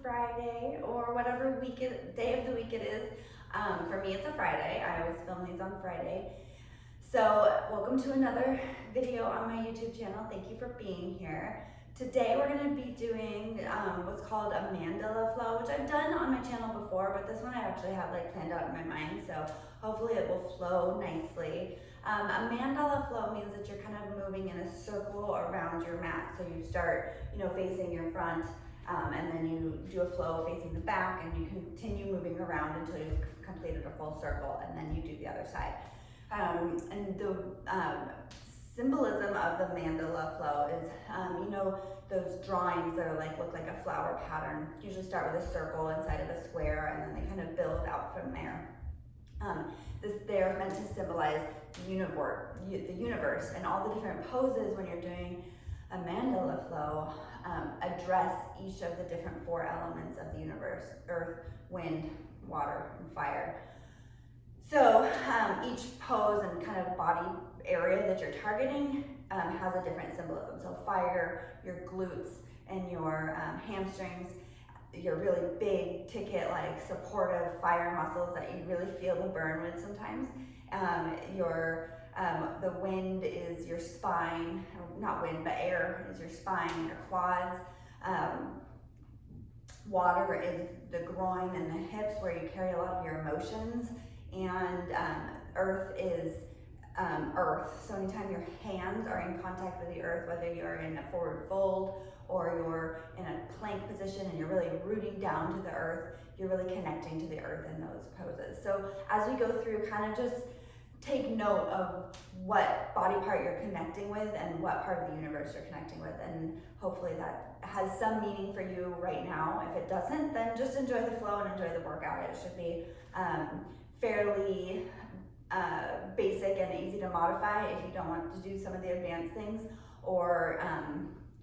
Friday or whatever day of the week it is. For me, it's a Friday. I always film these on Friday. So welcome to another video on my YouTube channel. Thank you for being here. Today we're going to be doing what's called a Mandala Flow, which I've done on my channel before, but this one I actually have like planned out in my mind, so hopefully it will flow nicely. A Mandala Flow means that you're kind of moving in a circle around your mat. So you start, facing your front, and then you do a flow facing the back, and you continue moving around until you've completed a full circle, and then you do the other side. And the symbolism of the Mandala Flow is, those drawings that are look like a flower pattern usually start with a circle inside of a square, and then they kind of build out from there. They're meant to symbolize the universe, and all the different poses when you're doing a Mandala Flow address each of the different four elements of the universe: earth, wind, water, and fire. So each pose and kind of body area that you're targeting has a different symbolism. So fire, your glutes and your hamstrings, your really big ticket, supportive fire muscles that you really feel the burn with sometimes. The wind is your spine, or not wind, but air is your spine and your quads. Water is the groin and the hips, where you carry a lot of your emotions. And earth is earth. So anytime your hands are in contact with the earth, whether you're in a forward fold or you're in a plank position and you're really rooting down to the earth, you're really connecting to the earth in those poses. So as we go through, kind of just take note of what body part you're connecting with and what part of the universe you're connecting with, and hopefully that has some meaning for you right now. If it doesn't, then just enjoy the flow and enjoy the workout. It should be fairly basic and easy to modify if you don't want to do some of the advanced things, or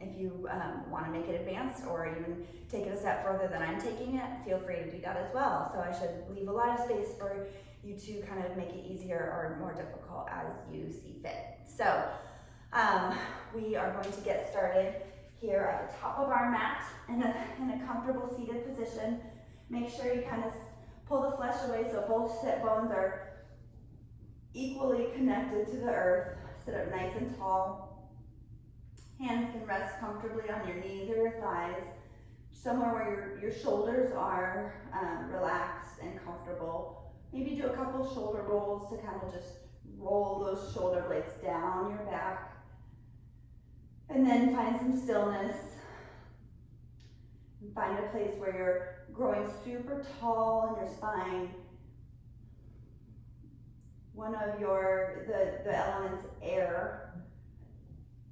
if you want to make it advanced or even take it a step further than I'm taking it, feel free to do that as well. So I should leave a lot of space for you to kind of make it easier or more difficult as you see fit. So we are going to get started here at the top of our mat in a comfortable seated position. Make sure you kind of pull the flesh away so both sit bones are equally connected to the earth. Sit up nice and tall. Hands can rest comfortably on your knees or your thighs, somewhere where your shoulders are relaxed and comfortable. Maybe do a couple shoulder rolls to kind of just roll those shoulder blades down your back. And then find some stillness. And find a place where you're growing super tall in your spine. One of the elements, air,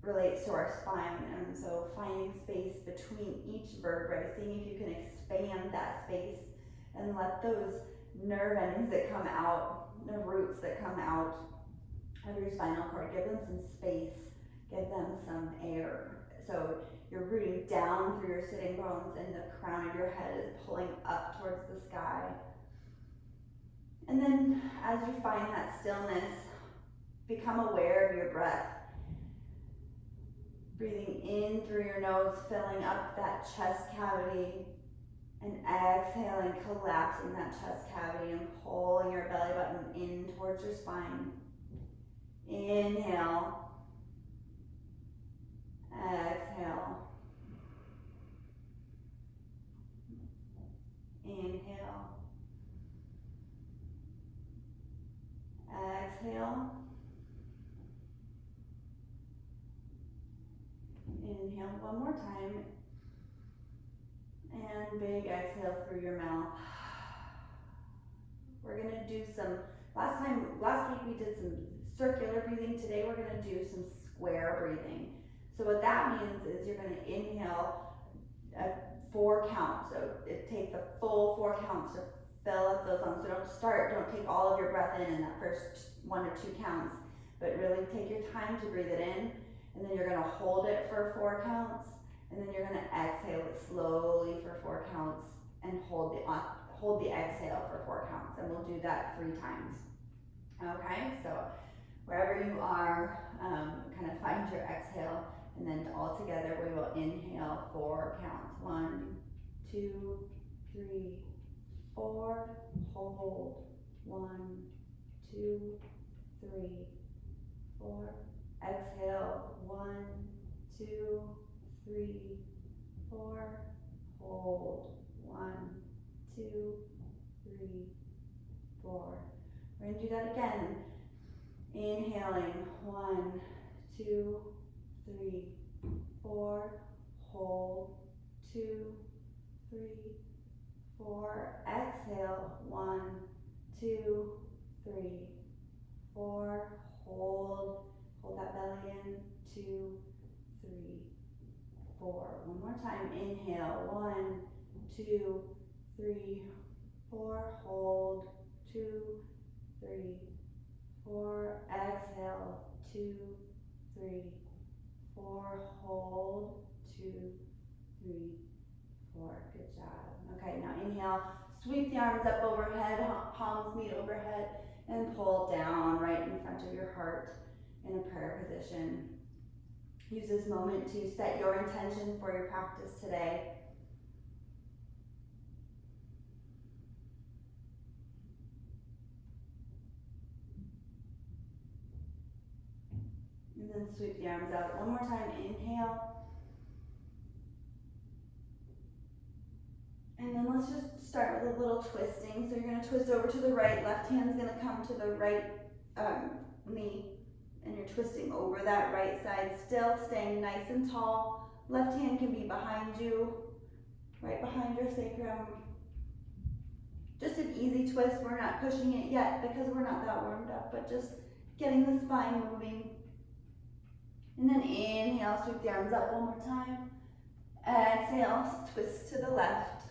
relates to our spine, and so finding space between each vertebrae, seeing if you can expand that space and let those nerve endings that come out, the roots that come out of your spinal cord, give them some space, give them some air. So you're rooting down through your sitting bones, and the crown of your head is pulling up towards the sky. And then as you find that stillness, become aware of your breath. Breathing in through your nose, filling up that chest cavity, and exhaling, collapsing that chest cavity and pulling your belly button in towards your spine. Inhale. Exhale. Inhale. Exhale. Inhale one more time. And big exhale through your mouth. We're gonna do last week we did some circular breathing. Today we're gonna do some square breathing. So what that means is you're gonna inhale 4 counts. So take the full 4 counts to fill up those lungs. So don't take all of your breath in that first 1 or 2 counts, but really take your time to breathe it in, and then you're gonna hold it for 4 counts, and then you're gonna exhale it slowly for 4 counts, and hold the exhale for 4 counts, and we'll do that 3 times. Okay, so wherever you are, kind of find your exhale, and then all together we will inhale 4 counts. 1, 2, 3, 4. Hold. 1, 2, 3, 4. Exhale. 1, 2, 3, 4. Hold. 1, 2, 3, 4. We're going to do that again. Inhaling. 1, 2, 3, 4. Hold. 2, 3, 4. Exhale. 1, 2, 3, 4. Hold. Hold that belly in. 2, 3, 4. One more time. Inhale. 1, 2, 3, 4. Hold. 2, 3, 4. Exhale. 2, 3, 4. Hold. 2, 3, 4. Good job. Okay, now inhale. Sweep the arms up overhead, palms meet overhead, and pull down right in front of your heart in a prayer position. Use this moment to set your intention for your practice today. And then sweep the arms out. One more time. Inhale. And then let's just start with a little twisting. So you're going to twist over to the right. Left hand's going to come to the right knee. And you're twisting over that right side. Still staying nice and tall. Left hand can be behind you. Right behind your sacrum. Just an easy twist. We're not pushing it yet because we're not that warmed up. But just getting the spine moving. And then inhale. Sweep the arms up one more time. Exhale. Twist to the left.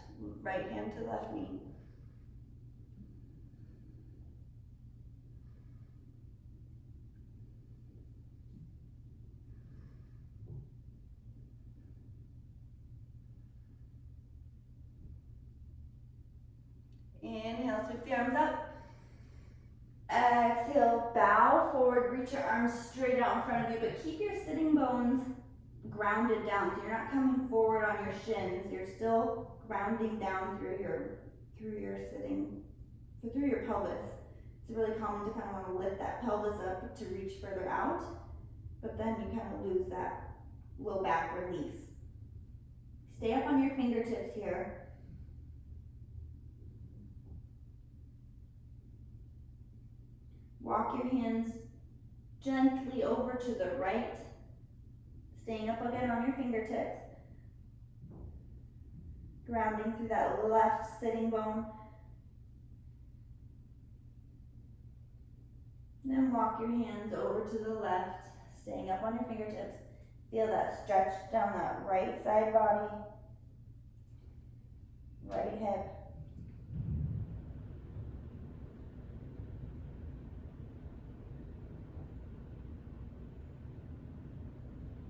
Right hand to left knee. Inhale, sweep the arms up. Exhale, bow forward, reach your arms straight out in front of you, but keep your sitting bones grounded down. So you're not coming forward on your shins. You're still grounding down through your pelvis. It's really common to kind of want to lift that pelvis up to reach further out, but then you kind of lose that low back release. Stay up on your fingertips here. Walk your hands gently over to the right, staying up again on your fingertips. Grounding through that left sitting bone. Then walk your hands over to the left, staying up on your fingertips. Feel that stretch down that right side body, right hip.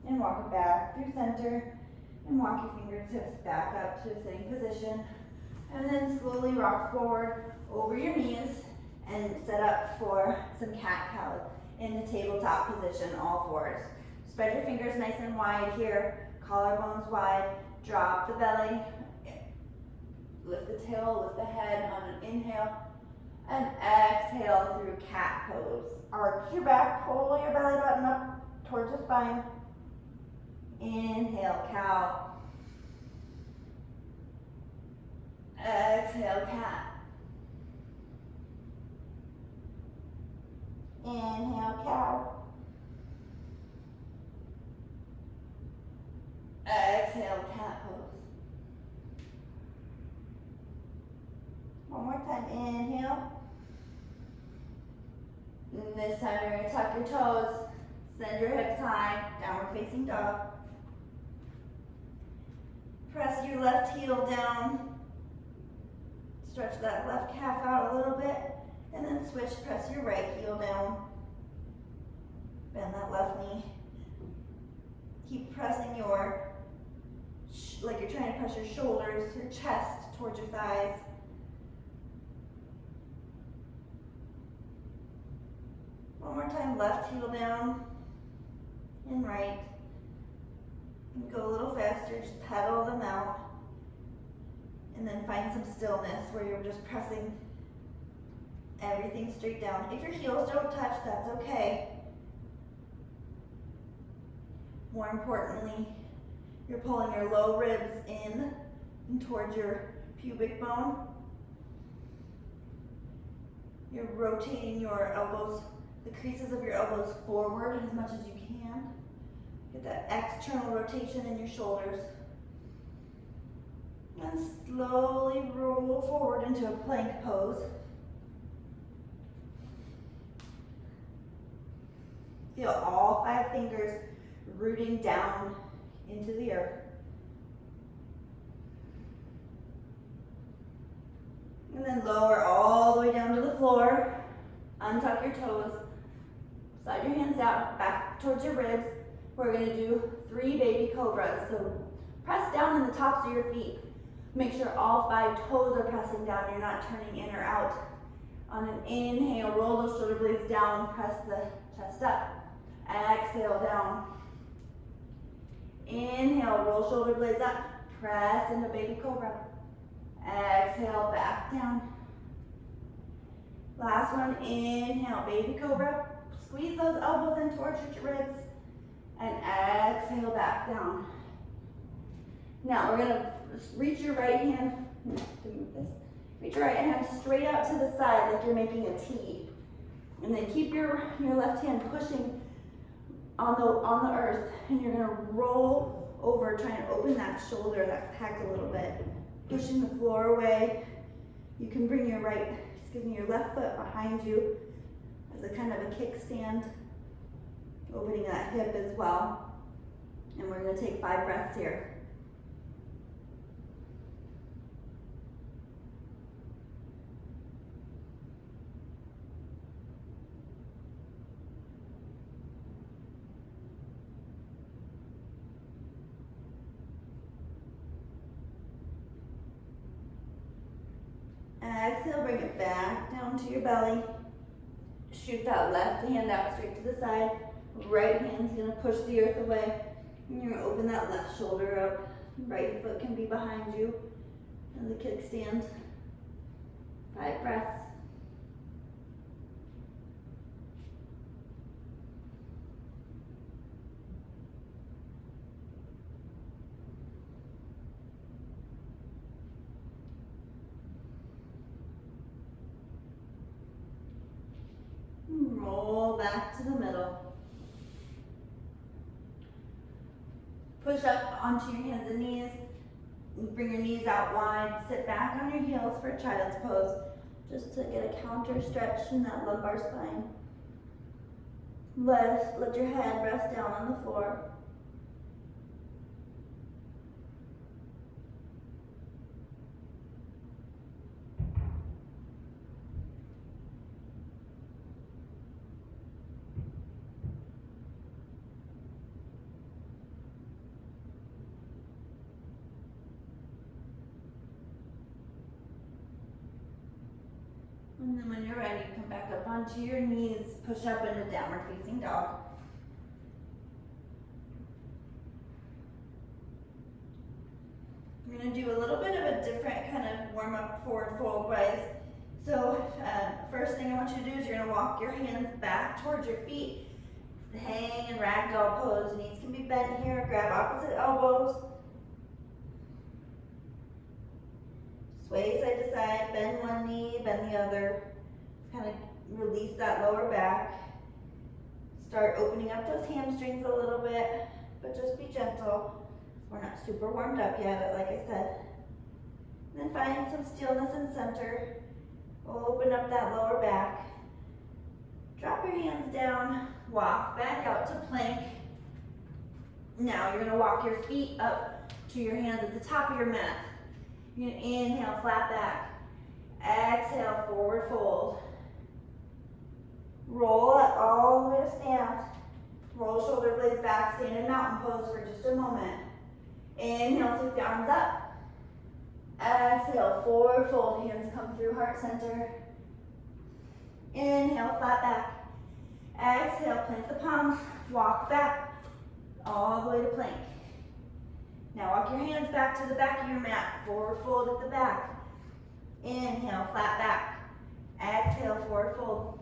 And walk it back through center, and walk your fingertips back up to a sitting position. And then slowly rock forward over your knees and set up for some cat-cow in the tabletop position, all fours. Spread your fingers nice and wide here, collarbones wide, drop the belly, lift the tail, lift the head on an inhale, and exhale through cat pose. Arch your back, pull your belly button up towards the spine. Inhale, cow. Exhale, cat. Inhale, cow. Exhale, cat pose. One more time, inhale. And this time you're going to tuck your toes, send your hips high, downward facing dog. Press your left heel down. Stretch that left calf out a little bit, and then switch, press your right heel down. Bend that left knee. Keep pressing like you're trying to press your shoulders, your chest towards your thighs. One more time, left heel down, and right. And go a little faster, just pedal them out. And then find some stillness where you're just pressing everything straight down. If your heels don't touch, that's okay. More importantly, you're pulling your low ribs in and towards your pubic bone. You're rotating your elbows, the creases of your elbows forward as much as you can. Get that external rotation in your shoulders. And slowly roll forward into a plank pose. Feel all 5 fingers rooting down into the earth. And then lower all the way down to the floor. Untuck your toes. Slide your hands out, back towards your ribs. We're going to do 3 baby cobras. So press down in the tops of your feet. Make sure all 5 toes are pressing down. You're not turning in or out. On an inhale, roll those shoulder blades down. Press the chest up. Exhale, down. Inhale, roll shoulder blades up. Press into baby cobra. Exhale, back down. Last one, inhale, baby cobra. Squeeze those elbows in towards your ribs. And exhale, back down. Now we're gonna reach your right hand, reach your right hand straight out to the side like you're making a T. And then keep your left hand pushing on the earth, and you're gonna roll over, trying to open that shoulder, that pec a little bit. Pushing the floor away. You can bring your your left foot behind you as a kind of a kickstand, opening that hip as well. And we're gonna take 5 breaths here. Exhale, bring it back down to your belly. Shoot that left hand out straight to the side. Right hand's gonna push the earth away. And you're gonna open that left shoulder up. Right foot can be behind you as a kickstand. 5 breaths. Roll back to the middle. Push up onto your hands and knees. Bring your knees out wide. Sit back on your heels for child's pose, just to get a counter stretch in that lumbar spine. Let your head rest down on the floor. And then when you're ready, come back up onto your knees, push up into downward facing dog. We're gonna do a little bit of a different kind of warm up forward fold wise. So first thing I want you to do is you're gonna walk your hands back towards your feet. Hang in ragdoll pose. Knees can be bent here, grab opposite elbows. Sway side to side, bend one knee, bend the other. Kind of release that lower back. Start opening up those hamstrings a little bit, but just be gentle. We're not super warmed up yet, like I said. And then find some stillness in center. We'll open up that lower back. Drop your hands down, walk back out to plank. Now you're gonna walk your feet up to your hands at the top of your mat. You're gonna inhale, flat back. Exhale, forward fold. Roll it all the way to stand. Roll shoulder blades back, stand in mountain pose for just a moment. Inhale, sweep the arms up. Exhale, forward fold, hands come through heart center. Inhale, flat back. Exhale, plant the palms, walk back, all the way to plank. Now walk your hands back to the back of your mat. Forward fold at the back. Inhale, flat back. Exhale, forward fold.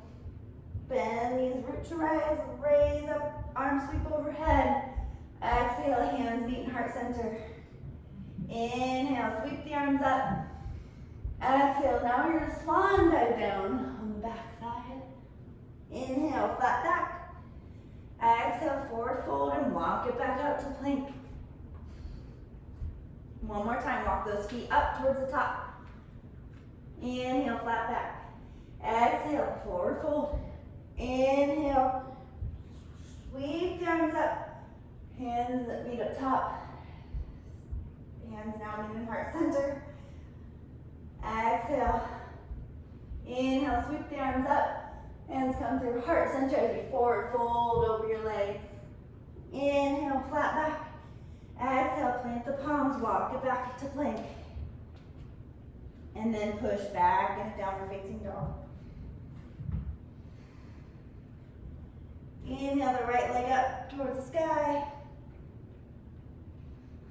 Bend knees, root to rise, raise up, arms sweep overhead. Exhale, hands meet in heart center. Inhale, sweep the arms up. Exhale, now you're gonna swan dive down on the back side. Inhale, flat back. Exhale, forward fold and walk it back out to plank. One more time, walk those feet up towards the top. Inhale, flat back. Exhale, forward fold. Inhale, sweep the arms up. Hands that meet up top. Hands now meet in heart center. Exhale. Inhale, sweep the arms up. Hands come through heart center as you forward fold over your legs. Inhale, flat back. Exhale, plant the palms, walk it back to plank. And then push back into downward facing dog. Inhale the right leg up towards the sky.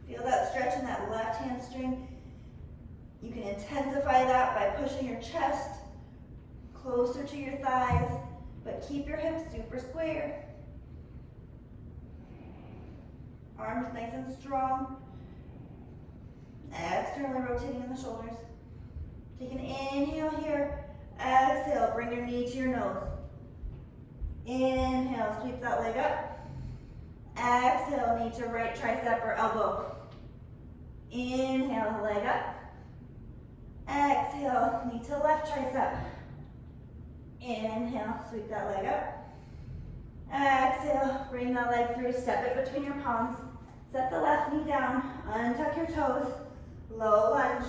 Feel that stretch in that left hamstring. You can intensify that by pushing your chest closer to your thighs, but keep your hips super square. Arms nice and strong. Externally rotating in the shoulders. Take an inhale here. Exhale, bring your knee to your nose. Inhale, sweep that leg up. Exhale, knee to right tricep or elbow. Inhale, leg up. Exhale, knee to left tricep. Inhale, sweep that leg up. Exhale, bring that leg through, step it between your palms. Set the left knee down, untuck your toes, low lunge.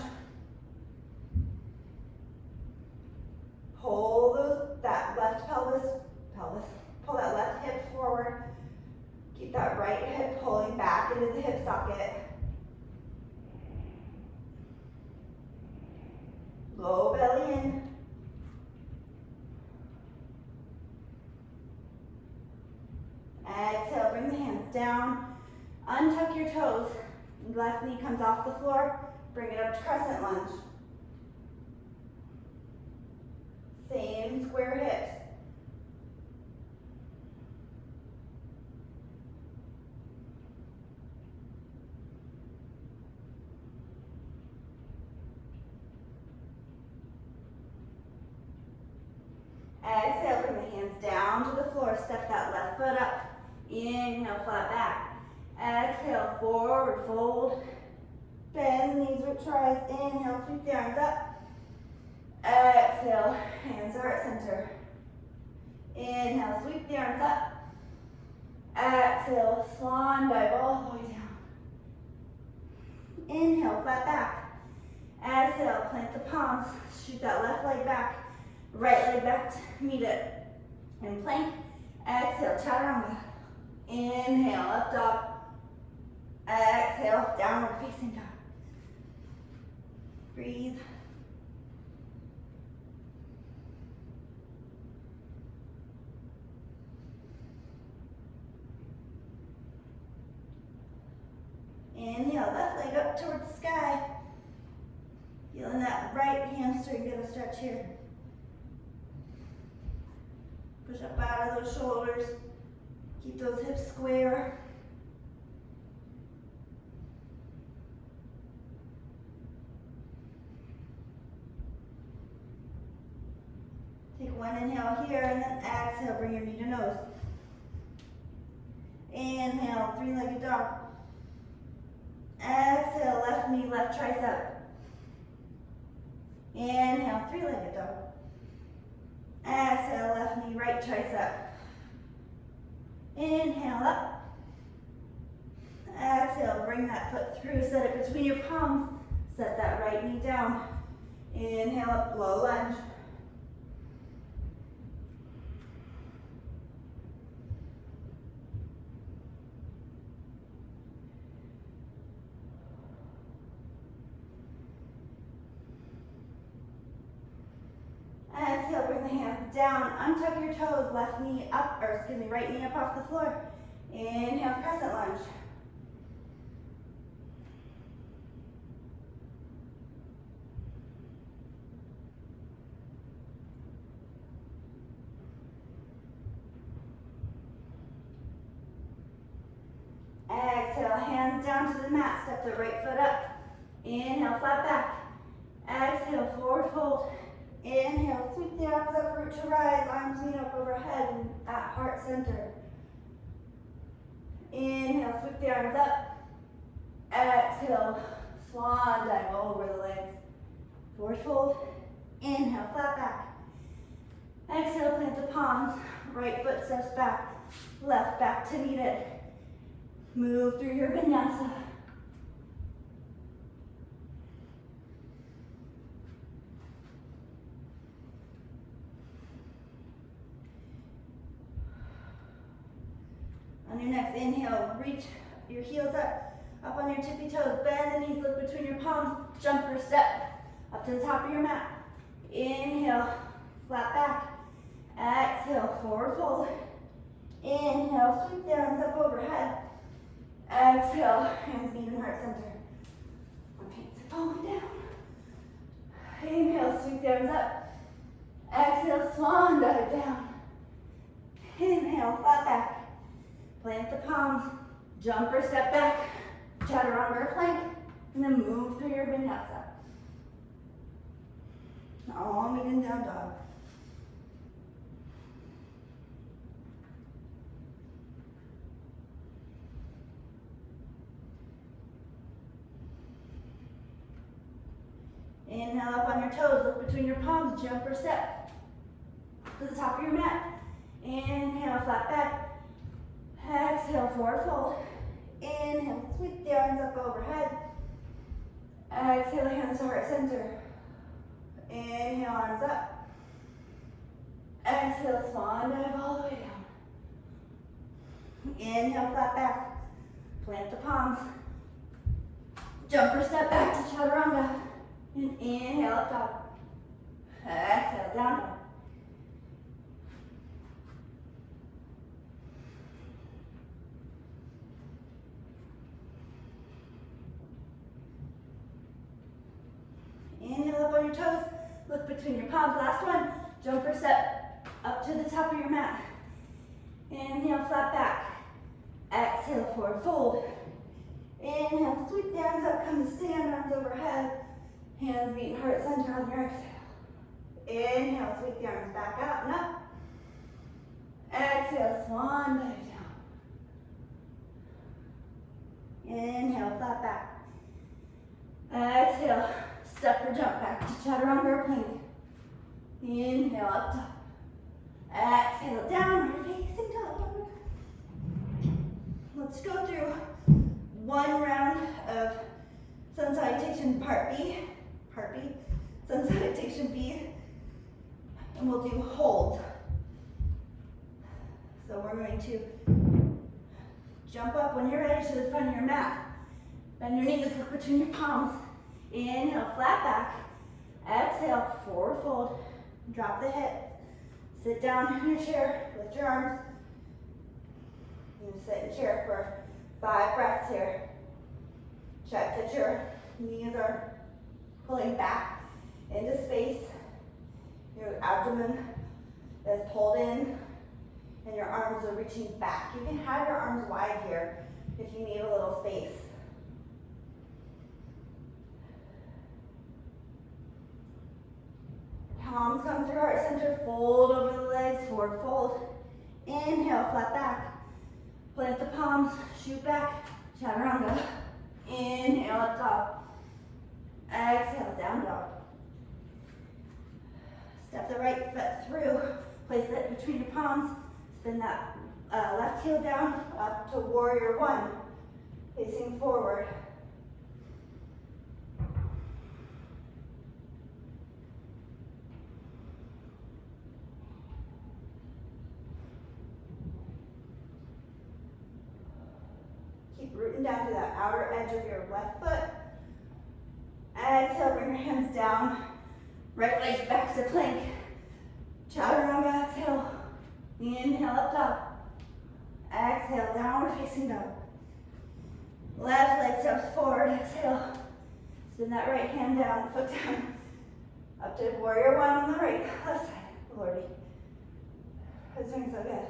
Pull that left pelvis, pull that left hip forward. Keep that right hip pulling back into the hip socket. Low belly in. Exhale, bring the hands down. Untuck your toes. Left knee comes off the floor. Bring it up to crescent lunge. Same square hips. Exhale, bring the hands down to the floor. Step that left foot up. Inhale, flat back. Exhale, forward fold. Bend the knees, root to rise. Inhale, sweep the arms up. Exhale, hands to heart center. Inhale, sweep the arms up. Exhale, swan dive all the way down. Inhale, flat back. Exhale, plant the palms. Shoot that left leg back. Right leg back to meet it. And plank. Exhale, chaturanga. Inhale, up dog. Exhale, downward facing dog. Breathe. Inhale, left leg up towards the sky. Feeling that right hamstring get a stretch here. Push up out of those shoulders. Keep those hips square. Take one inhale here and then exhale, bring your knee to nose. Inhale, three-legged dog. Exhale, left knee, left tricep. Inhale, three-legged dog. Exhale, left knee, right tricep. Inhale, up. Exhale, bring that foot through, set it between your palms. Set that right knee down. Inhale, up, low lunge. Exhale, bring the hands down, untuck your toes, left knee up, or excuse me, right knee up off the floor. Inhale, crescent lunge. hands down to the mat. Step the right foot up. Inhale, flat back. Exhale, forward fold. Inhale, sweep the arms up, root to rise. Arms meet up overhead and at heart center. Inhale, sweep the arms up. Exhale, swan dive over the legs. Forward fold. Inhale, flat back. Exhale, plant the palms. Right foot steps back. Left back to meet it. Move through your vinyasa. On your next inhale, reach your heels up on your tippy toes. Bend the knees, look between your palms. Jumper step up to the top of your mat. Inhale, flat back. Exhale, forward fold. Inhale, sweep the arms up overhead. Exhale, hands meet in heart center. My pants are falling down. Inhale, sweep the arms up. Exhale, swan dive down. Inhale, flat back. Plant the palms, jumper step back, chaturanga plank, and then move through your vinyasa. All meet in down dog. Inhale up on your toes, look between your palms, jumper step to the top of your mat. Inhale, flat back. Exhale, forward fold. Inhale, sweep the arms up overhead. Exhale, hands to heart center. Inhale, arms up. Exhale, swan dive all the way down. Inhale, flat back. Plant the palms. Jumper step back to chaturanga. And inhale, up top. Exhale, down dog. Inhale up on your toes, look between your palms. Last one, jumper step up to the top of your mat. Inhale, flat back. Exhale, forward fold. Inhale, sweep the arms up, come to stand, arms overhead. Hands meet heart center on your exhale. Inhale, sweep the arms back out and up. Exhale, swan dive down. Inhale, flat back. Exhale, step or jump back to chaturanga or plank. Inhale, up top. Exhale, down, facing dog. Let's go through one round of sun salutation part B, sun salutation B, and we'll do hold. So we're going to jump up when you're ready to the front of your mat. Bend your knees, look between your palms. Inhale, flat back. Exhale, forward fold. Drop the hips. Sit down in your chair, lift your arms. You sit in chair for 5 breaths here. Check that your knees are pulling back into space. Your abdomen is pulled in and your arms are reaching back. You can have your arms wide here if you need a little space. Palms come through heart center, fold over the legs, forward fold. Inhale, flat back. Plant the palms, shoot back, chaturanga. Inhale, up top. Exhale, down dog. Step the right foot through, place it between your palms. Spin that left heel down, up to warrior one, facing forward. Keep rooting down to that outer edge of your left foot. Exhale, bring your hands down. Right leg back to plank. Chaturanga, exhale. Inhale, up top. Exhale, downward facing dog. Left leg steps forward, exhale. Spin that right hand down, foot down. Up to warrior one on the right, left side. Lordy. It's doing so good.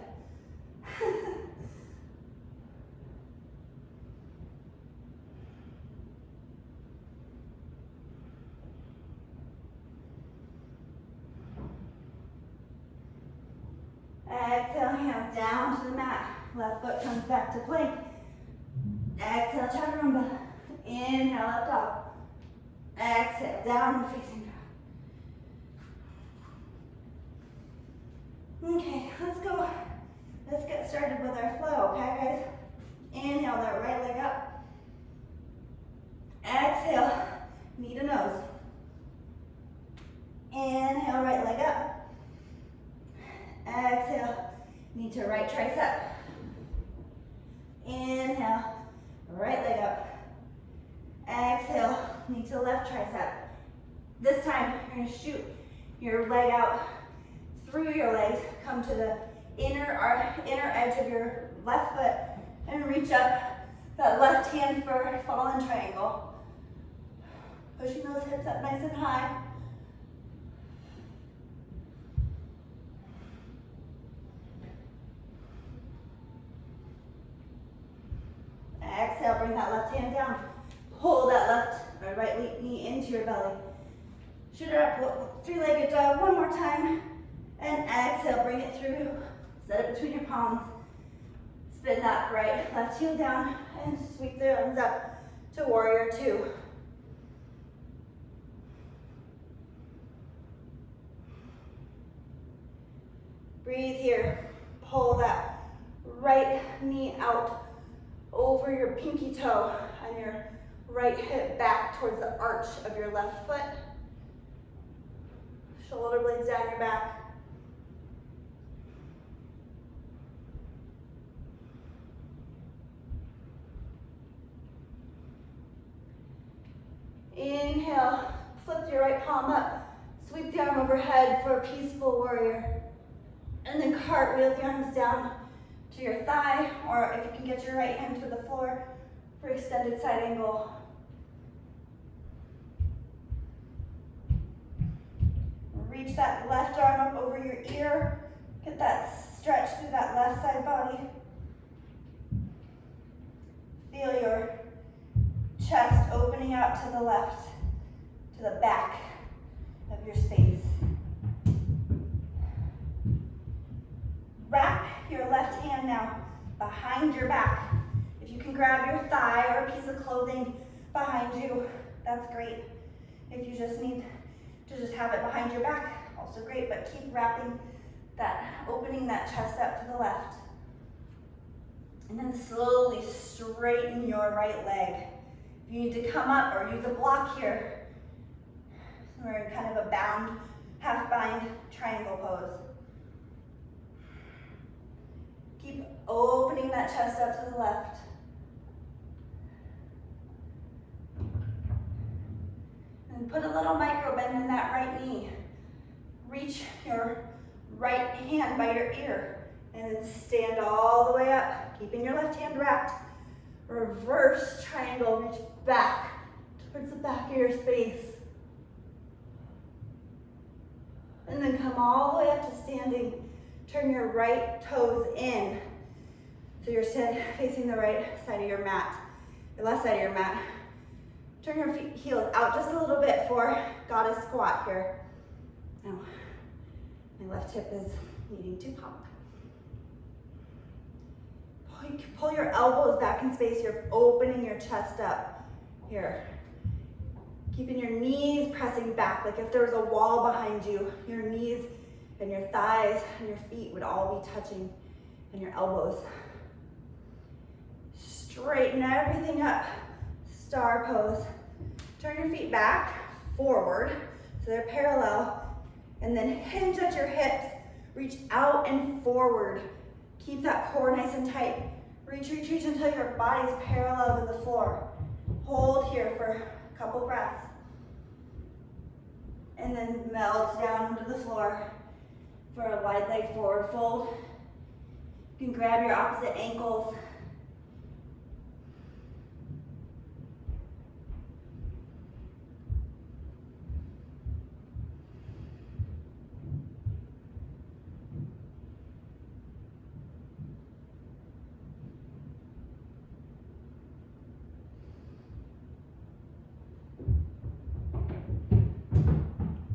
hands down to the mat. Left foot comes back to plank. Exhale, chaturanga. Inhale, up dog. Exhale, down and facing dog. Okay, let's go. Let's get started with our flow, okay, guys? Inhale that right leg up. Exhale, knee to nose. Inhale, right leg up. Exhale, knee to right tricep. Inhale, right leg up. Exhale, knee to left tricep. This time, you're gonna shoot your leg out through your legs. Come to the inner edge of your left foot and reach up that left hand for a fallen triangle. Pushing those hips up nice and high. Exhale, bring that left hand down. Pull that left or right knee into your belly. Shoot it up, three-legged dog one more time. And exhale, bring it through. Set it between your palms. Spin that right left heel down and sweep the arms up to warrior two. Breathe here. Pull that right knee out over your pinky toe and your right hip back towards the arch of your left foot. Shoulder blades down your back. Inhale, flip your right palm up, sweep the arm overhead for a peaceful warrior. And then cartwheel the arms down to your thigh, or if you can get your right hand to the floor for extended side angle. Reach that left arm up over your ear. Get that stretch through that left side body. Feel your chest opening out to the left, to the back of your space. Wrap your left hand now behind your back. If you can grab your thigh or a piece of clothing behind you, that's great. If you just need to just have it behind your back, also great, but keep wrapping that, opening that chest up to the left. And then slowly straighten your right leg. If you need to come up or use a block here, we're in kind of a bound, half bind triangle pose. Keep opening that chest up to the left. And put a little micro bend in that right knee. Reach your right hand by your ear and then stand all the way up, keeping your left hand wrapped. Reverse triangle, reach back towards the back of your space. And then come all the way up to standing. Turn your right toes in. So you're facing the right side of your mat, the left side of your mat. Turn your heels out just a little bit for goddess squat here. Now, my left hip is needing to pop. Pull your elbows back in space. You're opening your chest up here. Keeping your knees pressing back, like if there was a wall behind you, your knees and your thighs and your feet would all be touching, and your elbows. Straighten everything up. Star pose. Turn your feet back, forward, so they're parallel, and then hinge at your hips. Reach out and forward. Keep that core nice and tight. Reach, reach, reach until your body's parallel with the floor. Hold here for a couple breaths. And then melt down into the floor for a wide leg forward fold. You can grab your opposite ankles.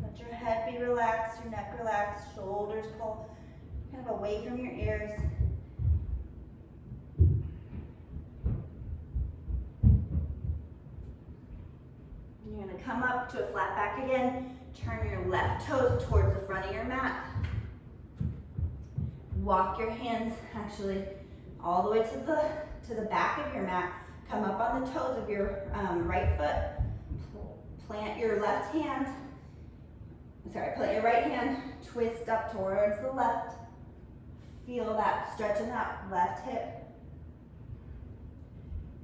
Let your head be relaxed, your neck relaxed, shoulders pull kind of away from your ears. You're gonna come up to a flat back again. Turn your left toes towards the front of your mat. Walk your hands actually all the way to the back of your mat. Come up on the toes of your right foot. Plant your right hand, twist up towards the left. Feel that stretch in that left hip.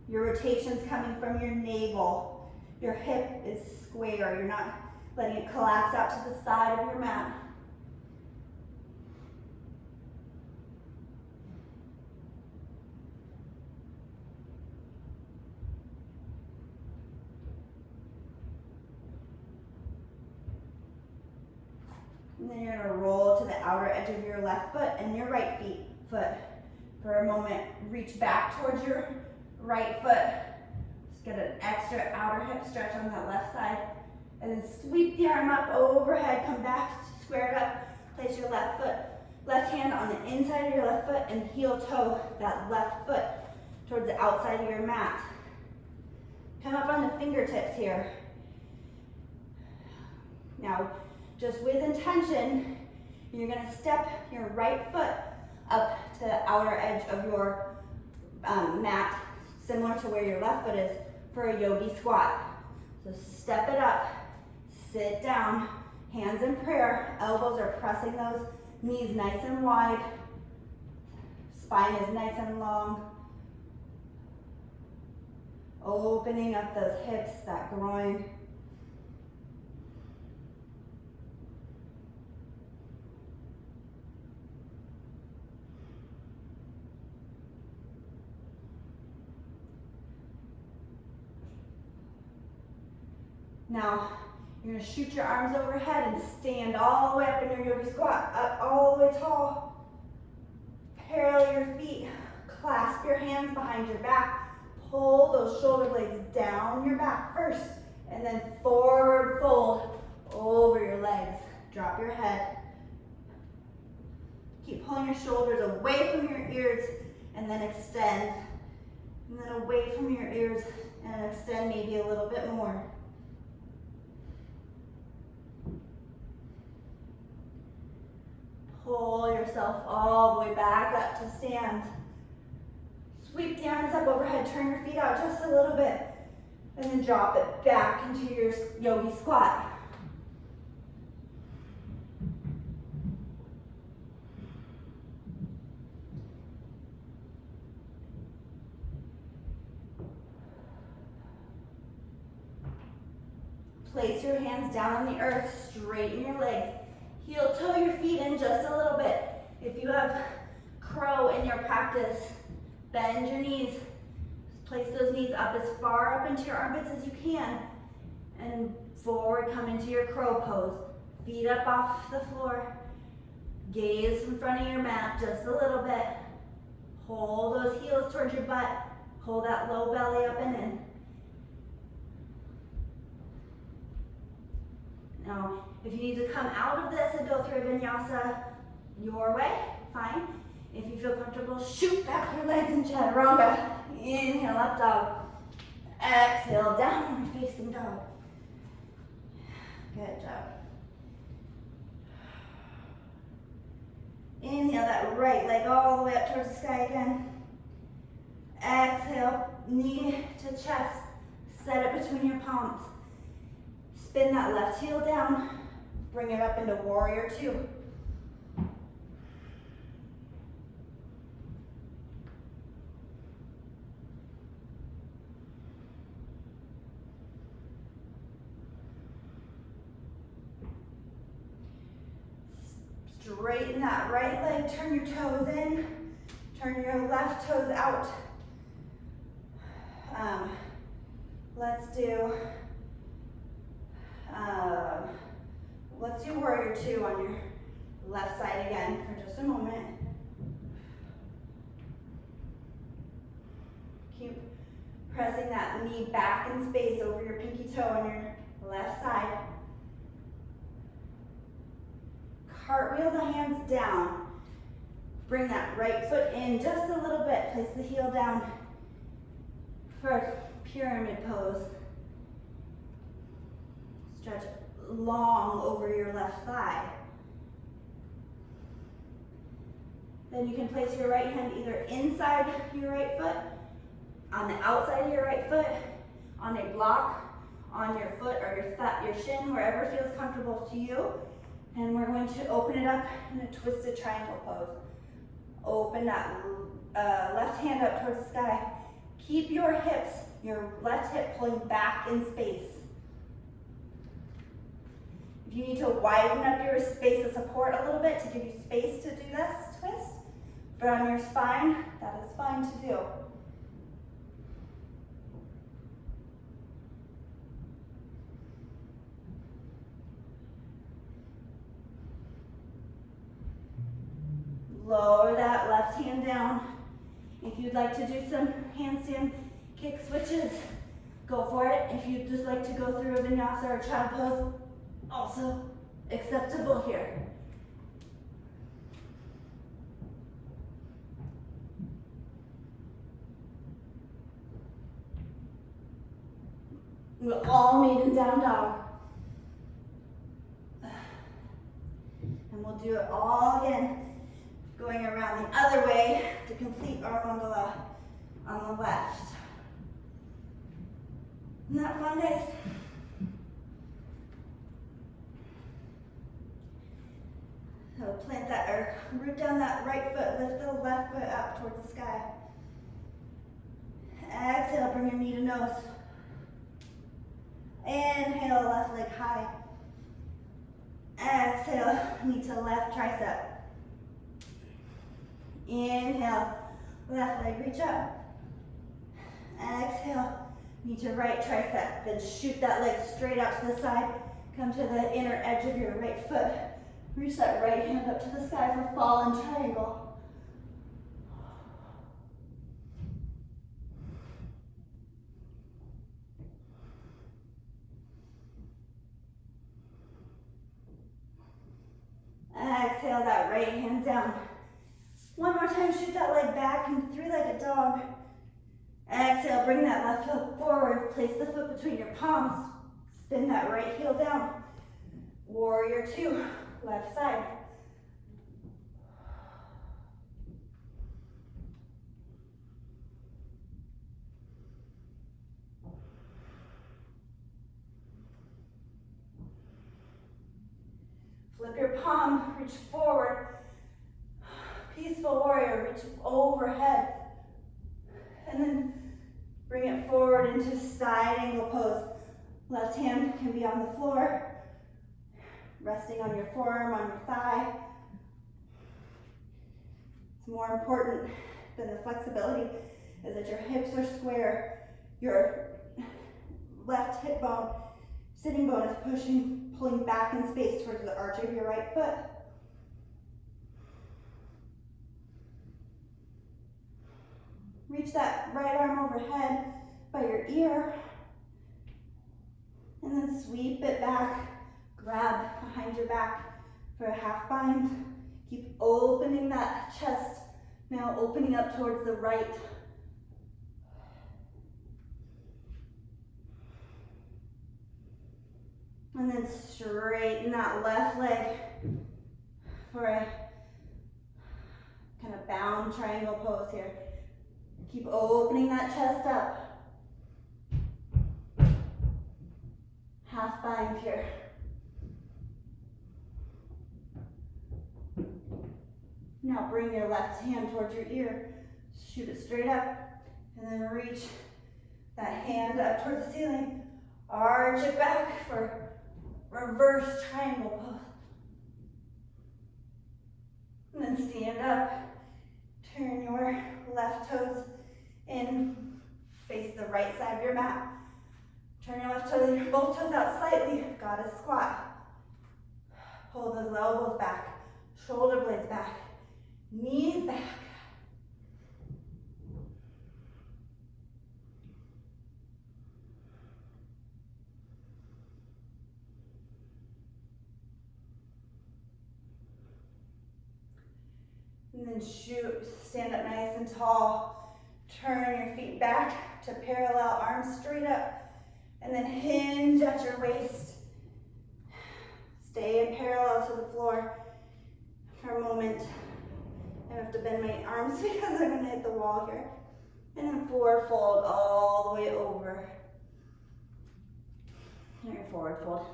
Your rotation's coming from your navel. Your hip is square. You're not letting it collapse out to the side of your mat. And then you're gonna roll to the outer edge of your left foot and your right foot. For a moment, reach back towards your right foot. Just get an extra outer hip stretch on that left side. And then sweep the arm up overhead, come back, square it up. Place your left hand on the inside of your left foot and heel toe that left foot towards the outside of your mat. Come up on the fingertips here. Now, just with intention, you're gonna step your right foot up to the outer edge of your mat, similar to where your left foot is for a yogi squat. So step it up, sit down, hands in prayer, elbows are pressing those knees nice and wide, spine is nice and long, opening up those hips, that groin. Now, you're gonna shoot your arms overhead and stand all the way up in your yogi squat, up all the way tall. Parallel your feet, clasp your hands behind your back, pull those shoulder blades down your back first, and then forward fold over your legs. Drop your head. Keep pulling your shoulders away from your ears and then extend. And then away from your ears and extend maybe a little bit more. Pull yourself all the way back up to stand. Sweep the arms up overhead, turn your feet out just a little bit, and then drop it back into your yogi squat. Place your hands down on the earth, straighten your legs. Heel toe your feet in just a little bit. If you have crow in your practice, bend your knees. Place those knees up as far up into your armpits as you can. And forward, come into your crow pose. Feet up off the floor. Gaze in front of your mat just a little bit. Hold those heels towards your butt. Hold that low belly up and in. Now, if you need to come out of this and go through a vinyasa your way, fine. If you feel comfortable, shoot back your legs in chaturanga. Inhale, up dog. Exhale, downward facing dog. Good job. Inhale that right leg all the way up towards the sky again. Exhale, knee to chest. Set it between your palms. Spin that left heel down. Bring it up into warrior two. Straighten that right leg, turn your toes in, turn your left toes out. Let's do warrior two on your left side again for just a moment. Keep pressing that knee back in space over your pinky toe on your left side. Cartwheel the hands down. Bring that right foot in just a little bit. Place the heel down for a pyramid pose. Stretch long over your left thigh. Then you can place your right hand either inside your right foot, on the outside of your right foot, on a block, on your foot or your shin, wherever feels comfortable to you. And we're going to open it up in a twisted triangle pose. Open that left hand up towards the sky. Keep your hips, your left hip pulling back in space. If you need to widen up your space of support a little bit to give you space to do this twist, but on your spine, that is fine to do. Lower that left hand down. If you'd like to do some handstand kick switches, go for it. If you'd just like to go through a vinyasa or child pose, also acceptable here. We'll all meet in down dog. And we'll do it all again, going around the other way to complete our mandala on the left. Isn't that fun, guys? So plant that, or root down that right foot, lift the left foot up towards the sky. Exhale, bring your knee to nose. Inhale, left leg high. Exhale, knee to left tricep. Inhale, left leg reach up. Exhale, knee to right tricep. Then shoot that leg straight out to the side. Come to the inner edge of your right foot. Reach that right hand up to the sky for fall and triangle. Exhale that right hand down. One more time, shoot that leg back in three-legged dog. Exhale, bring that left foot forward. Place the foot between your palms. Spin that right heel down. Warrior two, left side. Flip your palm, reach forward. Peaceful warrior, reach overhead. And then bring it forward into side angle pose. Left hand can be on the floor, resting on your forearm, on your thigh. It's more important than the flexibility is that your hips are square. Your left hip bone, sitting bone is pulling back in space towards the arch of your right foot. Reach that right arm overhead by your ear. And then sweep it back. Grab behind your back for a half bind. Keep opening that chest. Now opening up towards the right. And then straighten that left leg for a kind of bound triangle pose here. Keep opening that chest up. Half bind here. Now bring your left hand towards your ear. Shoot it straight up. And then reach that hand up towards the ceiling. Arch it back for reverse triangle pose. And then stand up. Turn your left toes in. Face the right side of your mat. Turn your left toe, both toes out slightly. Goddess squat. Pull those elbows back. Shoulder blades back. Knees back. And then shoot, stand up nice and tall. Turn your feet back to parallel, arms straight up. And then hinge at your waist. Stay in parallel to the floor for a moment. I have to bend my arms because I'm gonna hit the wall here. And then forward fold all the way over. Here, forward fold.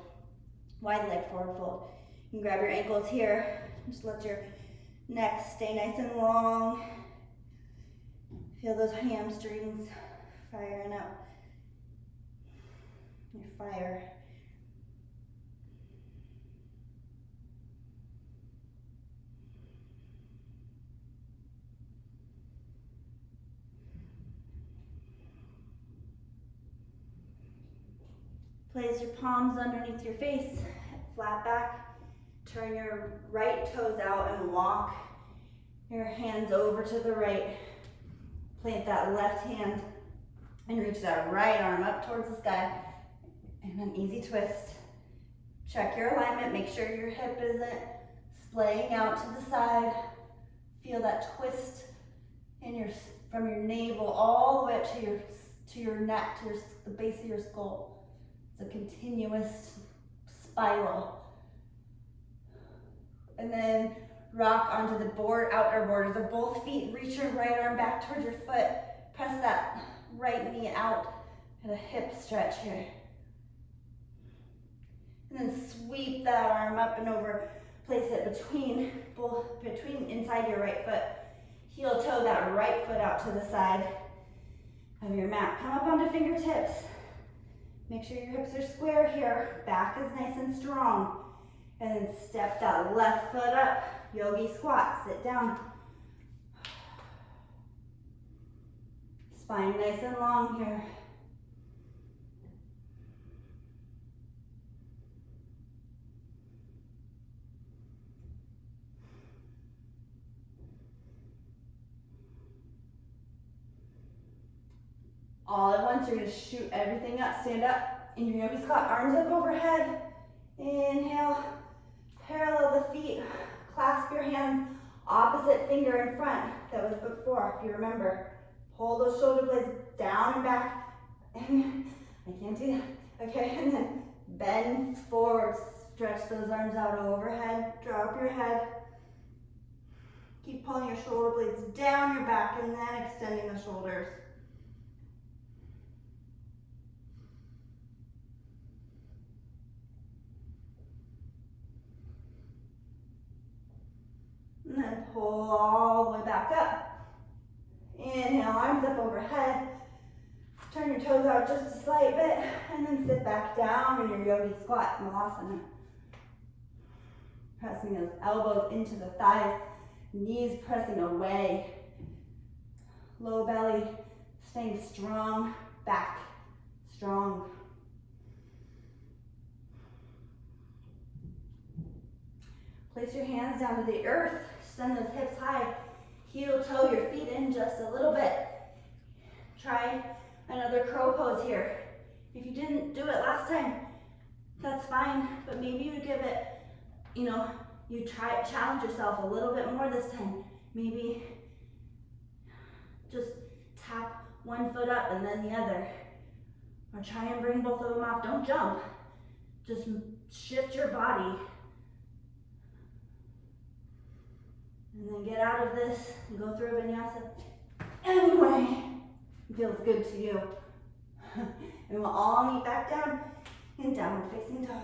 Wide leg forward fold. You can grab your ankles here. Just let your neck stay nice and long. Feel those hamstrings firing up. Your fire. Place your palms underneath your face, flat back. Turn your right toes out and walk your hands over to the right. Plant that left hand and reach that right arm up towards the sky. And an easy twist. Check your alignment, make sure your hip isn't splaying out to the side. Feel that twist in from your navel all the way up to your neck, to the base of your skull. It's a continuous spiral. And then rock onto the outer borders of both feet. Reach your right arm back towards your foot. Press that right knee out and a hip stretch here. And then sweep that arm up and over. Place it between inside your right foot. Heel toe that right foot out to the side of your mat. Come up onto fingertips. Make sure your hips are square here. Back is nice and strong. And then step that left foot up. Yogi squat, sit down. Spine nice and long here. All at once, you're gonna shoot everything up. Stand up in your yogi squat, arms up overhead. Inhale, parallel the feet. Clasp your hands, opposite finger in front. That was before, if you remember. Pull those shoulder blades down and back. And I can't do that. Okay, and then bend forward. Stretch those arms out overhead. Drop your head. Keep pulling your shoulder blades down your back and then extending the shoulders. And then pull all the way back up. Inhale, arms up overhead. Turn your toes out just a slight bit, and then sit back down in your yogi squat, Malasana. Pressing those elbows into the thighs, knees pressing away. Low belly, staying strong, back, strong. Place your hands down to the earth, send those hips high. Heel toe your feet in just a little bit. Try another crow pose here. If you didn't do it last time, that's fine, but maybe you give it, you challenge yourself a little bit more this time. Maybe just tap one foot up and then the other. Or try and bring both of them off. Don't jump. Just shift your body. And then get out of this and go through a vinyasa anyway. It feels good to you. And we'll all meet back down in downward facing dog.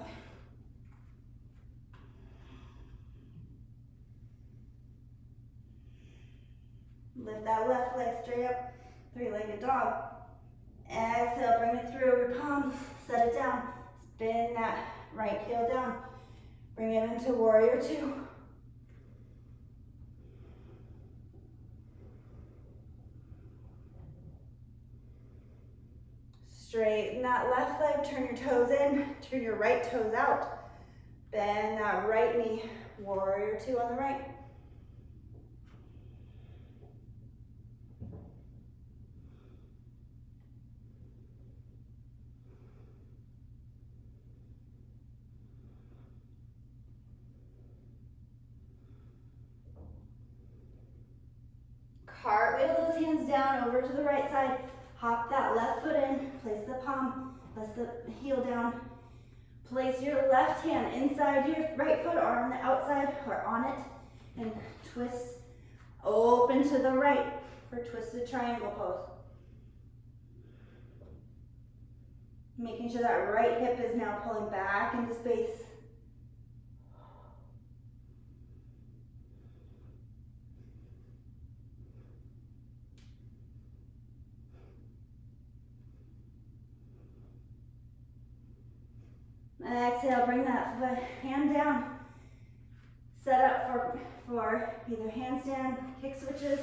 Lift that left leg straight up, three-legged dog. Exhale, bring it through your palms, set it down. Spin that right heel down. Bring it into warrior two. Straighten that left leg, turn your toes in, turn your right toes out. Bend that right knee, warrior two on the right. hands down over to the right side. Hop that left foot in, place the palm, place the heel down. Place your left hand inside your right foot or on the outside or on it, and twist open to the right for twisted triangle pose. Making sure that right hip is now pulling back into space. Exhale, bring that foot, hand down. Set up for either handstand, kick switches,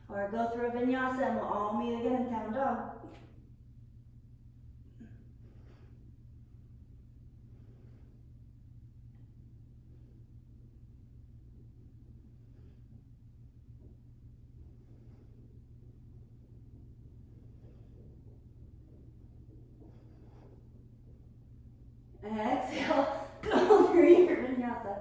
or go through a vinyasa, and we'll all meet again in down dog. Exhale, go through your vinyasa.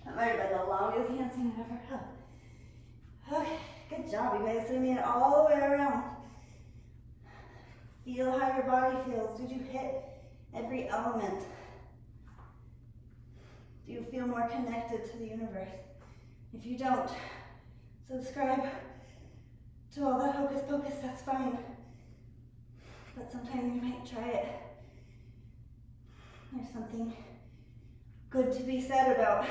That might have been the longest handstand I've ever held. Okay, good job, you guys. So we made it all the way around. Feel how your body feels. Did you hit every element? Do you feel more connected to the universe? If you don't, subscribe to all that hocus pocus, that's fine. But sometimes you might try it. There's something good to be said about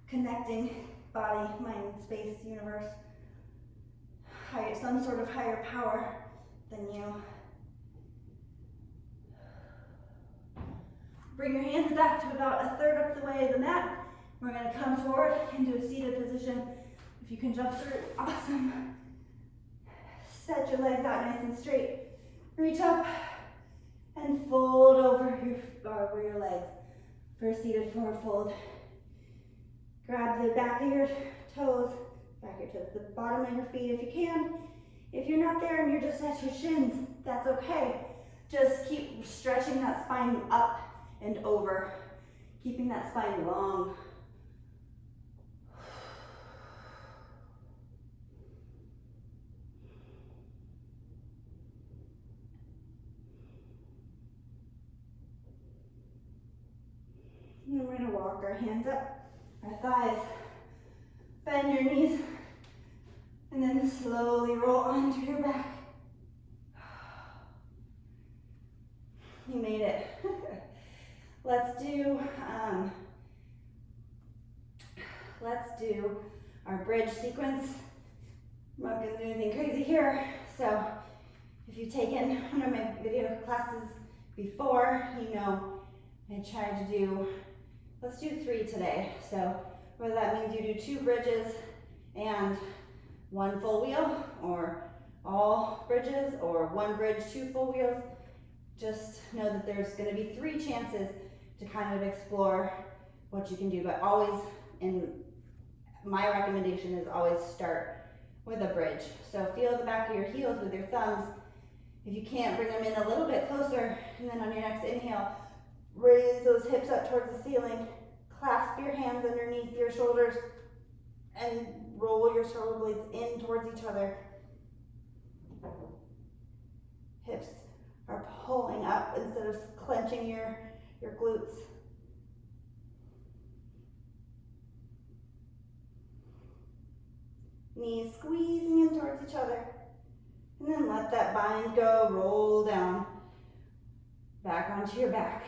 connecting body, mind, space, universe, some sort of higher power than you. Bring your hands back to about a third up the way of the mat. We're going to come forward into a seated position. If you can jump through, awesome. Set your legs out nice and straight. Reach up and fold over your legs for a seated forward fold. Grab the back of your toes, the bottom of your feet if you can. If you're not there and you're just at your shins, that's okay. Just keep stretching that spine up and over, keeping that spine long. And we're going to walk our hands up, our thighs, bend your knees, and then slowly roll onto your back. You made it. Let's do our bridge sequence. I'm not going to do anything crazy here. So if you've taken one of my video classes before, you know I try to do, let's do 3 today. So whether that means you do 2 bridges and 1 full wheel, or all bridges, or 1 bridge, 2 full wheels, just know that there's going to be 3 chances to kind of explore what you can do. But always, my recommendation is always start with a bridge. So feel the back of your heels with your thumbs. If you can't, bring them in a little bit closer, and then on your next inhale, raise those hips up towards the ceiling. Clasp your hands underneath your shoulders and roll your shoulder blades in towards each other. Hips are pulling up instead of clenching your glutes. Knees squeezing in towards each other. And then let that bind go, roll down, back onto your back.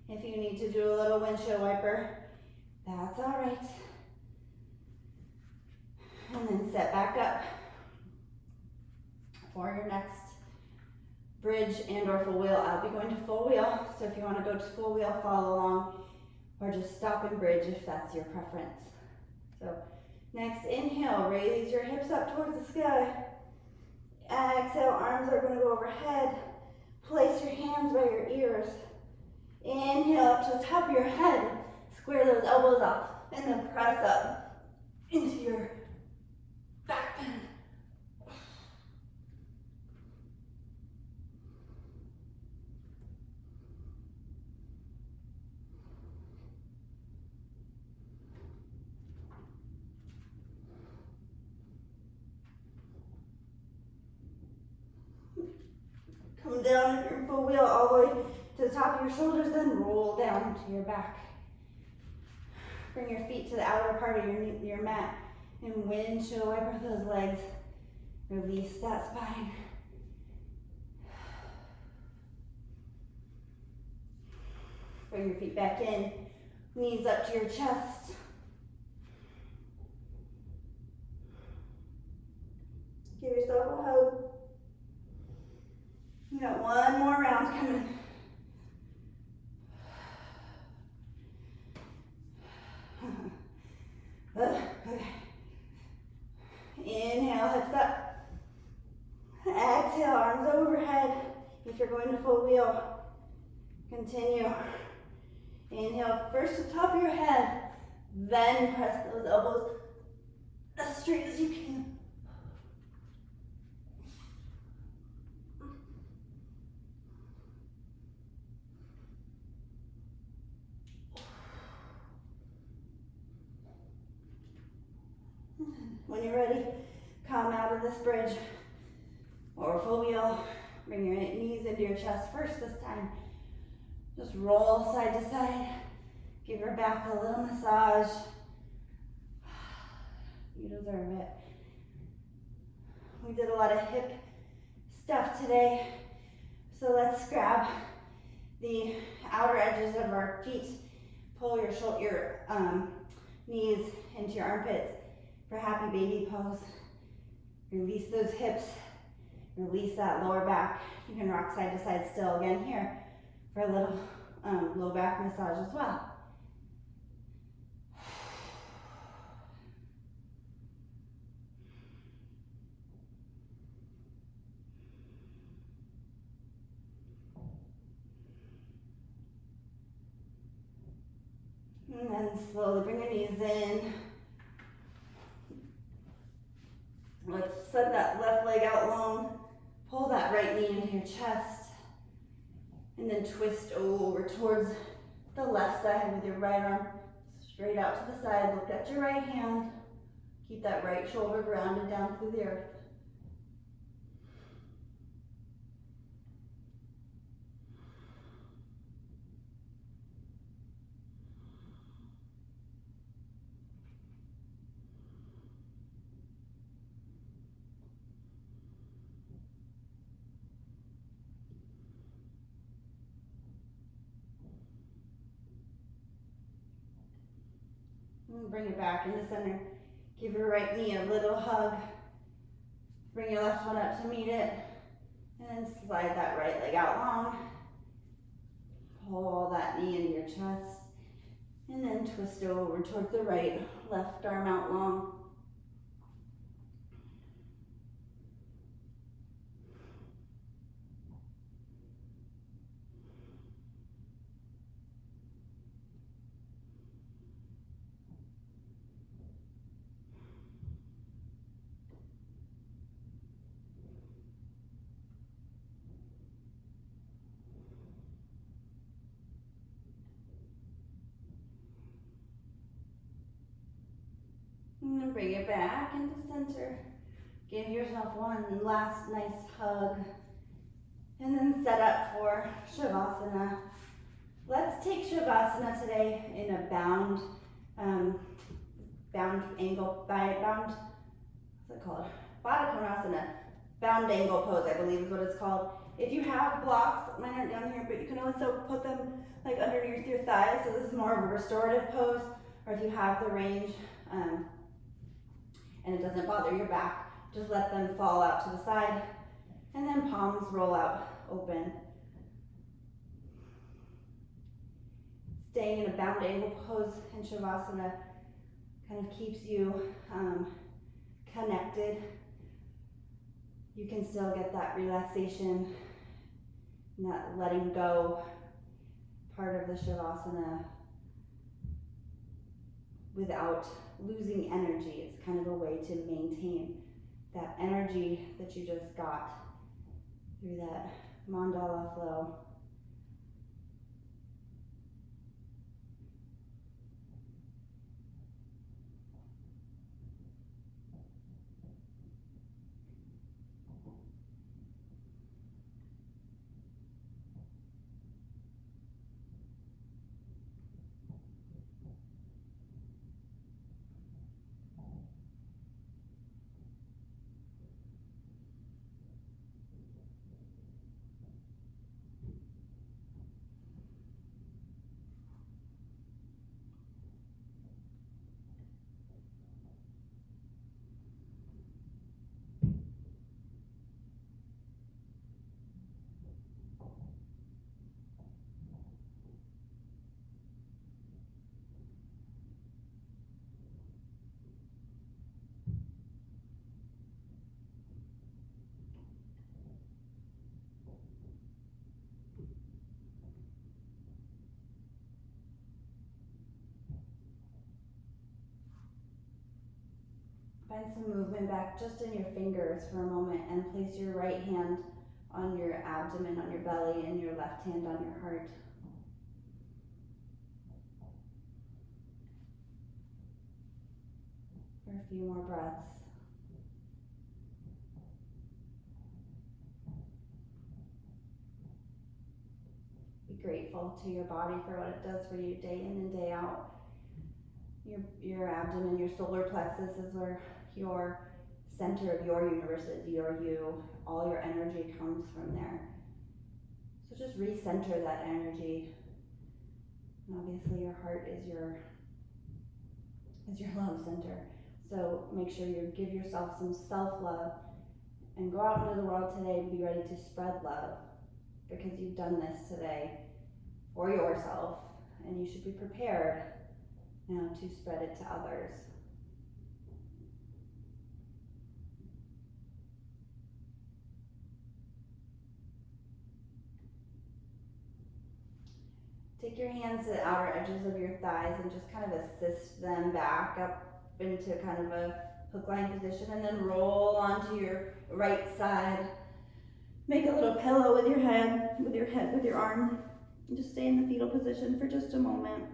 If you need to do a little windshield wiper, that's all right. And then set back up for your next bridge and or full wheel. I'll be going to full wheel, so if you want to go to full wheel, follow along, or just stop and bridge if that's your preference. So next inhale, raise your hips up towards the sky. Exhale, arms are going to go overhead. Place your hands by your ears. Inhale up to the top of your head. Square those elbows up, and then press up into your back bend. Come down in your full wheel all the way to the top of your shoulders, then roll down to your back. Bring your feet to the outer part of your mat and windshield wiper those legs. Release that spine. Bring your feet back in, knees up to your chest. Give yourself a hug. You got one more round coming. Okay. Inhale, hips up. Exhale, arms overhead. If you're going to full wheel, continue. Inhale, first to the top of your head, then press those elbows as straight as you can. When you're ready, come out of this bridge or full wheel. Bring your knees into your chest first this time. Just roll side to side. Give your back a little massage. You deserve it. We did a lot of hip stuff today. So let's grab the outer edges of our feet. Pull your knees into your armpits for happy baby pose. Release those hips. Release that lower back. You can rock side to side still again here for a little low back massage as well. And then slowly bring your knees in. Let's set that left leg out long. Pull that right knee into your chest. And then twist over towards the left side with your right arm straight out to the side. Look at your right hand. Keep that right shoulder grounded down through the earth. And bring it back into center. Give your right knee a little hug. Bring your left one up to meet it. And then slide that right leg out long. Pull that knee into your chest. And then twist over towards the right. Left arm out long. And then bring it back into center. Give yourself one last nice hug. And then set up for Shavasana. Let's take Shavasana today in a bound angle, what's it called? Baddha Konasana. Bound angle pose, I believe is what it's called. If you have blocks, mine aren't down here, but you can also put them like underneath your thighs. So this is more of a restorative pose. Or if you have the range, and it doesn't bother your back, just let them fall out to the side, and then palms roll out open. Staying in a bound angle pose in Shavasana kind of keeps you connected. You can still get that relaxation and that letting go part of the Shavasana without losing energy. It's kind of a way to maintain that energy that you just got through that Mandala Flow. Find some movement back just in your fingers for a moment and place your right hand on your abdomen, on your belly, and your left hand on your heart. For a few more breaths. Be grateful to your body for what it does for you day in and day out. Your abdomen, your solar plexus is where your center of your universe is, your you. All your energy comes from there. So just recenter that energy. And obviously your heart is your love center. So make sure you give yourself some self-love and go out into the world today and be ready to spread love, because you've done this today for yourself, and you should be prepared now to spread it to others. Take your hands to the outer edges of your thighs and just kind of assist them back up into kind of a hook line position, and then roll onto your right side. Make a little pillow with your head, with your arm, and just stay in the fetal position for just a moment.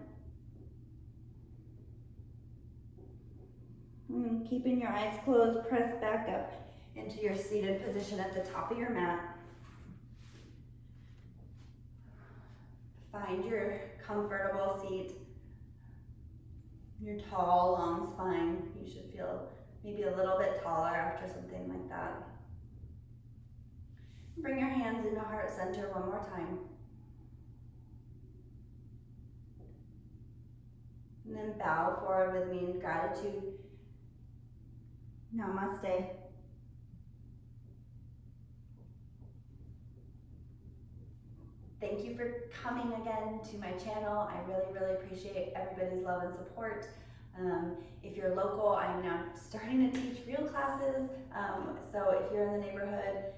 And keeping your eyes closed, press back up into your seated position at the top of your mat. Find your comfortable seat, your tall, long spine. You should feel maybe a little bit taller after something like that. Bring your hands into heart center one more time. And then bow forward with me in gratitude. Namaste. Thank you for coming again to my channel. I really, really appreciate everybody's love and support. If you're local, I'm now starting to teach real classes. So if you're in the neighborhood,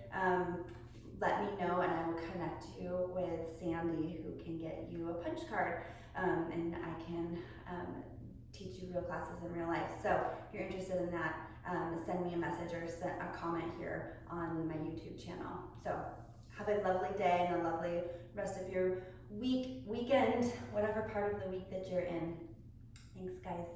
let me know and I will connect you with Sandy, who can get you a punch card, and I can teach you real classes in real life. So if you're interested in that, send me a message or send a comment here on my YouTube channel. So have a lovely day and a lovely rest of your weekend, whatever part of the week that you're in. Thanks, guys.